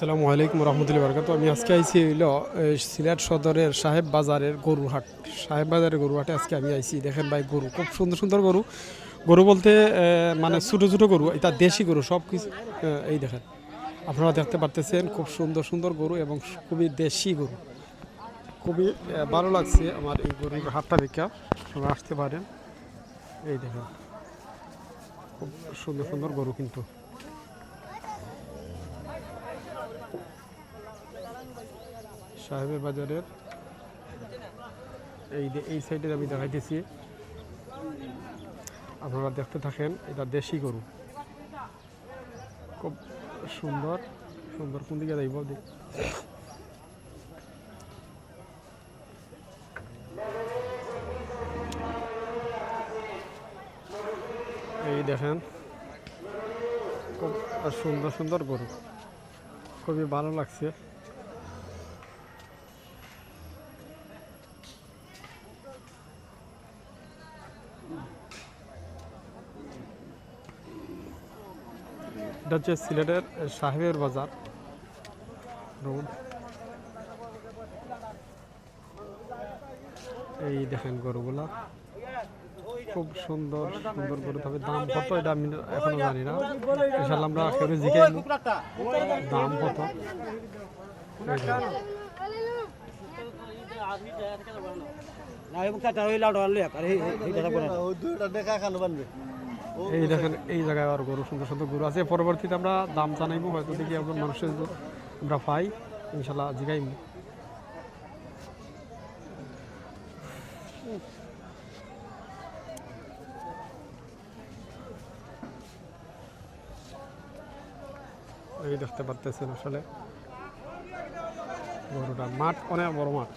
আসসালামু আলাইকুম রহমতুল্লাহি বারাকাতুহু। আমি আজকে আইছি হইল সিলেট সদরের সাহেব বাজারের গরুহাট। সাহেব বাজারের গরুহাটে আজকে আমি আইছি। দেখেন ভাই, গরু খুব সুন্দর সুন্দর গরু। গরু বলতে মানে ছোটো ছোটো গরু, এটা দেশি গরু সব কিছু। এই দেখেন, আপনারা দেখতে পারতেছেন খুব সুন্দর সুন্দর গরু এবং খুবই দেশি গরু। খুবই ভালো লাগছে আমার এই গরুর হাটটা দেখে। সবাই আসতে পারেন। এই দেখেন, খুব সুন্দর সুন্দর গরু কিন্তু। সাহেবের বাজারের এই সাইডে আমি দেখাইতেছি, আপনারা দেখতে থাকেন। এটা দেশি গরু, খুব সুন্দর সুন্দর। কোন দিকে যাইব এই দেখেন, খুব সুন্দর সুন্দর গরু, খুবই ভালো লাগছে। এটা হচ্ছে সিলেটের সাহেবের বাজার রোড। এই দেখেন গরুগুলা, খুব সুন্দর সুন্দর গরু। তবে দাম কত এটা আমি এখনো জানি না। ইনশাল্লাহ আমরা কেউ জিজ্ঞাসা দাম কত। এই দেখেন, এই জায়গায় আর গরু সুন্দর সুন্দর গরু আছে। পরবর্তীতে আমরা দাম জানাইবো, হয়তো দেখি একজন মানুষের আমরা পাই, ইনশাল্লাহ জিগাইব। এই দেখতে পারতেছেন আসলে গরুটা, মাঠ অনেক বড় মাঠ।